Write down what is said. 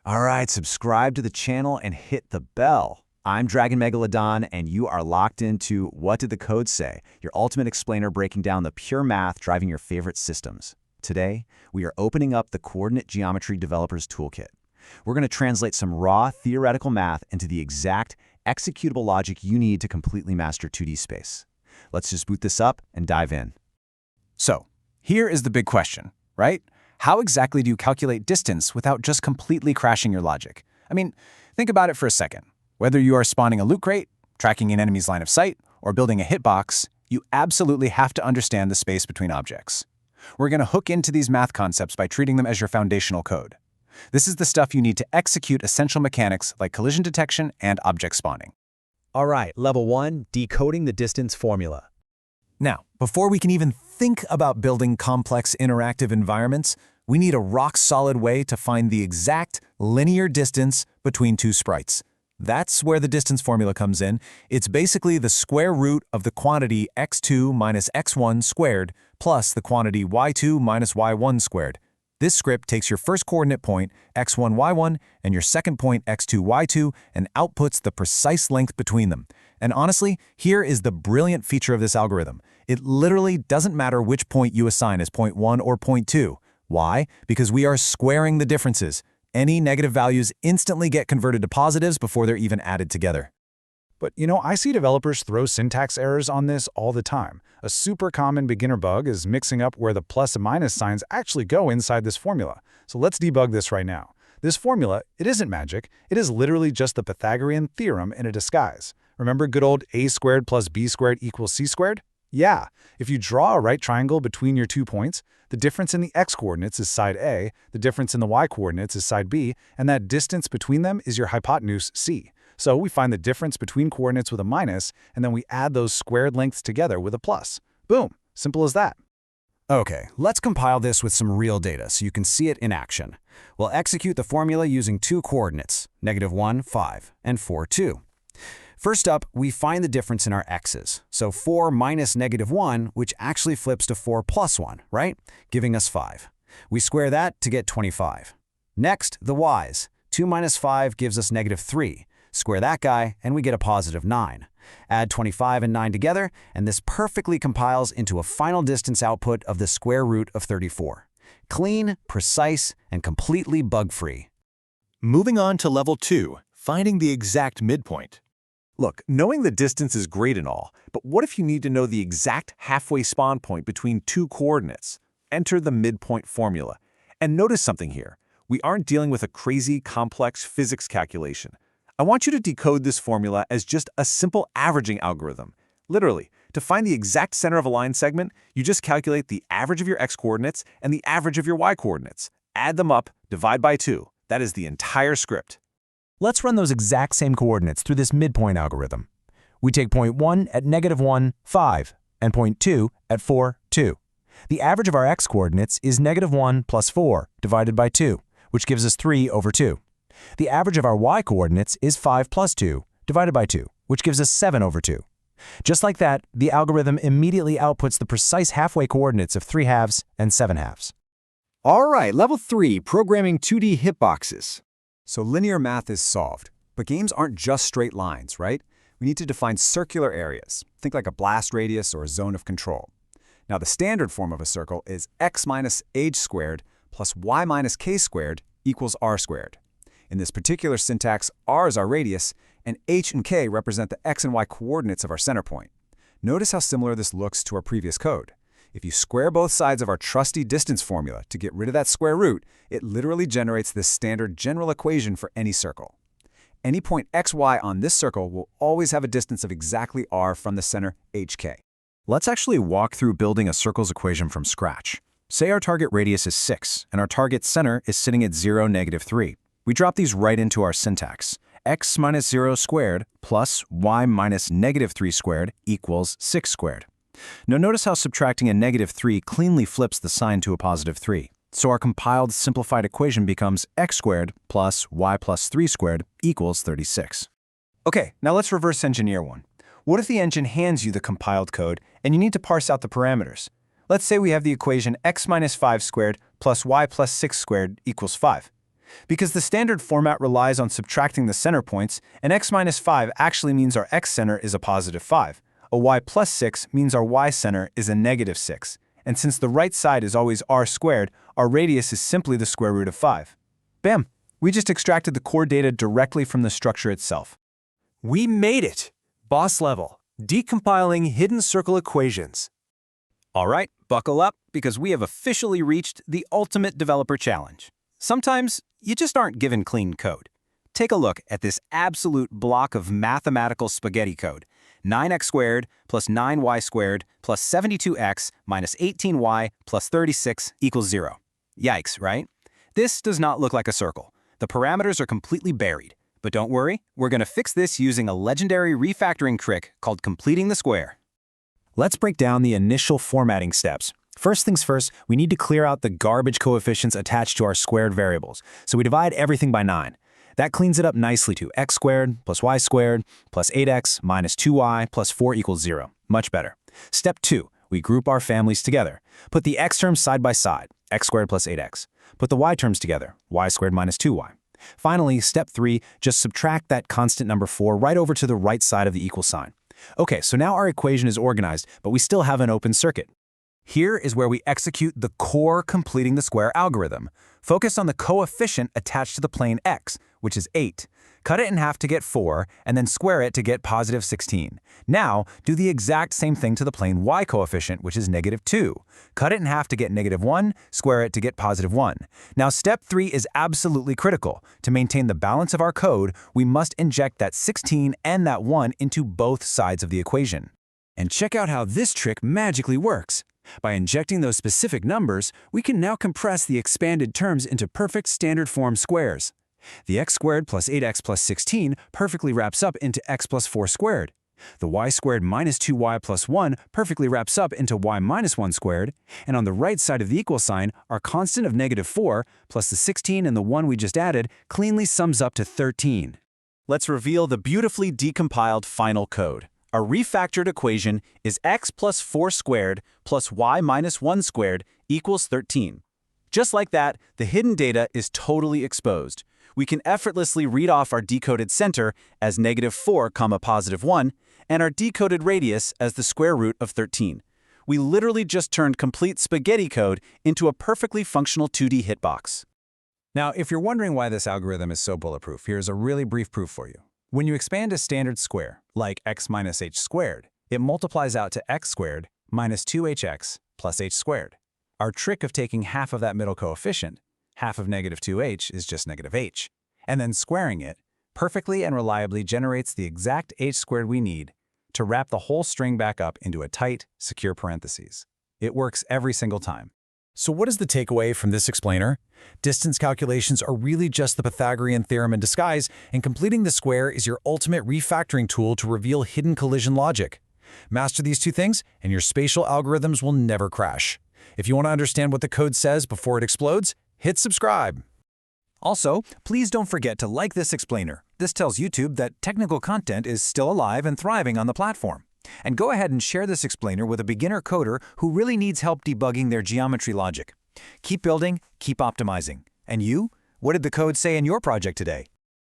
All right, subscribe to the channel and hit the bell. I'm Dragon Megalodon, and you are locked into What Did the Code Say? Your ultimate explainer breaking down the pure math driving your favorite systems. Today, we are opening up the Coordinate Geometry Developers Toolkit. We're going to translate some raw theoretical math into the exact executable logic you need to completely master 2D space. Let's just boot this up and dive in. So, here is the big question, right? How exactly do you calculate distance without just completely crashing your logic? I mean, think about it for a second. Whether you are spawning a loot crate, tracking an enemy's line of sight, or building a hitbox, you absolutely have to understand the space between objects. We're going to hook into these math concepts by treating them as your foundational code. This is the stuff you need to execute essential mechanics like collision detection and object spawning. All right, level 1, decoding the distance formula. Now, before we can even think about building complex interactive environments, we need a rock-solid way to find the exact linear distance between two sprites. That's where the distance formula comes in. It's basically the square root of the quantity x2 minus x1 squared plus the quantity y2 minus y1 squared. This script takes your first coordinate point, x1, y1, and your second point, x2, y2, and outputs the precise length between them. And honestly, here is the brilliant feature of this algorithm. It literally doesn't matter which point you assign as point 1 or point 2. Why? Because we are squaring the differences. Any negative values instantly get converted to positives before they're even added together. But I see developers throw syntax errors on this all the time. A super common beginner bug is mixing up where the plus and minus signs actually go inside this formula. So let's debug this right now. This formula, it isn't magic. It is literally just the Pythagorean theorem in a disguise. Remember good old a squared plus b squared equals c squared? Yeah, if you draw a right triangle between your 2 points, the difference in the x-coordinates is side A, the difference in the y-coordinates is side B, and that distance between them is your hypotenuse C. So we find the difference between coordinates with a minus, and then we add those squared lengths together with a plus. Boom, simple as that. Okay, let's compile this with some real data so you can see it in action. We'll execute the formula using two coordinates, -1, 5, and 4, 2. First up, we find the difference in our x's. So 4 minus -1, which actually flips to 4 plus 1, right? Giving us 5. We square that to get 25. Next, the y's. 2 minus 5 gives us -3. Square that guy, and we get a positive 9. Add 25 and 9 together, and this perfectly compiles into a final distance output of the square root of 34. Clean, precise, and completely bug-free. Moving on to level 2, finding the exact midpoint. Look, knowing the distance is great and all, but what if you need to know the exact halfway spawn point between two coordinates? Enter the midpoint formula. And notice something here. We aren't dealing with a crazy, complex physics calculation. I want you to decode this formula as just a simple averaging algorithm. Literally, to find the exact center of a line segment, you just calculate the average of your x-coordinates and the average of your y-coordinates. Add them up, divide by 2. That is the entire script. Let's run those exact same coordinates through this midpoint algorithm. We take point 1 at -1, 5, and point 2 at 4, 2. The average of our x-coordinates is -1 plus 4 divided by 2, which gives us 3 over 2. The average of our y-coordinates is 5 plus 2 divided by 2, which gives us 7 over 2. Just like that, the algorithm immediately outputs the precise halfway coordinates of 3 halves and 7 halves. All right, level 3, programming 2D hitboxes. So linear math is solved, but games aren't just straight lines, right? We need to define circular areas. Think like a blast radius or a zone of control. Now the standard form of a circle is x minus h squared plus y minus k squared equals r squared. In this particular syntax, r is our radius, and h and k represent the x and y coordinates of our center point. Notice how similar this looks to our previous code. If you square both sides of our trusty distance formula to get rid of that square root, it literally generates this standard general equation for any circle. Any point xy on this circle will always have a distance of exactly r from the center hk. Let's actually walk through building a circle's equation from scratch. Say our target radius is 6, and our target center is sitting at 0, -3. We drop these right into our syntax. X minus 0 squared plus y minus -3 squared equals 6 squared. Now notice how subtracting a -3 cleanly flips the sign to a +3. So our compiled simplified equation becomes x squared plus y plus 3 squared equals 36. Okay, now let's reverse engineer one. What if the engine hands you the compiled code and you need to parse out the parameters? Let's say we have the equation x minus 5 squared plus y plus 6 squared equals 5. Because the standard format relies on subtracting the center points, an x-5 actually means our x-center is a positive 5. A y+6 means our y-center is a negative 6. And since the right side is always r squared, our radius is simply the square root of 5. Bam! We just extracted the core data directly from the structure itself. We made it! Boss level. Decompiling hidden circle equations. All right, buckle up, because we have officially reached the ultimate developer challenge. Sometimes you just aren't given clean code. Take a look at this absolute block of mathematical spaghetti code. 9x² plus 9y² plus 72x minus 18y plus 36 equals 0. Yikes, right? This does not look like a circle. The parameters are completely buried. But don't worry, we're going to fix this using a legendary refactoring trick called completing the square. Let's break down the initial formatting steps. First things first, we need to clear out the garbage coefficients attached to our squared variables. So we divide everything by 9. That cleans it up nicely to x² plus y² plus 8x minus 2y plus 4 equals 0. Much better. Step 2, we group our families together. Put the x terms side by side, x² plus 8x. Put the y terms together, y² minus 2y. Finally, step 3, just subtract that constant number 4 right over to the right side of the equal sign. Okay, so now our equation is organized, but we still have an open circuit. Here is where we execute the core completing the square algorithm. Focus on the coefficient attached to the plane x, which is 8. Cut it in half to get 4, and then square it to get positive 16. Now, do the exact same thing to the plane y coefficient, which is negative 2. Cut it in half to get negative 1, square it to get positive 1. Now, step 3 is absolutely critical. To maintain the balance of our code, we must inject that 16 and that 1 into both sides of the equation. And check out how this trick magically works. By injecting those specific numbers, we can now compress the expanded terms into perfect standard form squares. The x² plus 8x plus 16 perfectly wraps up into x plus 4 squared. The y² minus 2y plus 1 perfectly wraps up into y minus 1 squared. And on the right side of the equal sign, our constant of negative 4 plus the 16 and the 1 we just added cleanly sums up to 13. Let's reveal the beautifully decompiled final code. Our refactored equation is x plus 4 squared plus y minus 1 squared equals 13. Just like that, the hidden data is totally exposed. We can effortlessly read off our decoded center as negative 4, positive 1, and our decoded radius as the square root of 13. We literally just turned complete spaghetti code into a perfectly functional 2D hitbox. Now, if you're wondering why this algorithm is so bulletproof, here's a really brief proof for you. When you expand a standard square, like x minus h squared, it multiplies out to x² minus 2hx plus h squared. Our trick of taking half of that middle coefficient, half of negative 2h is just negative h, and then squaring it, perfectly and reliably generates the exact h squared we need to wrap the whole string back up into a tight, secure parentheses. It works every single time. So what is the takeaway from this explainer? Distance calculations are really just the Pythagorean theorem in disguise, and completing the square is your ultimate refactoring tool to reveal hidden collision logic. Master these two things, and your spatial algorithms will never crash. If you want to understand what the code says before it explodes, hit subscribe. Also, please don't forget to like this explainer. This tells YouTube that technical content is still alive and thriving on the platform. And go ahead and share this explainer with a beginner coder who really needs help debugging their geometry logic. Keep building, keep optimizing. And you? What did the code say in your project today?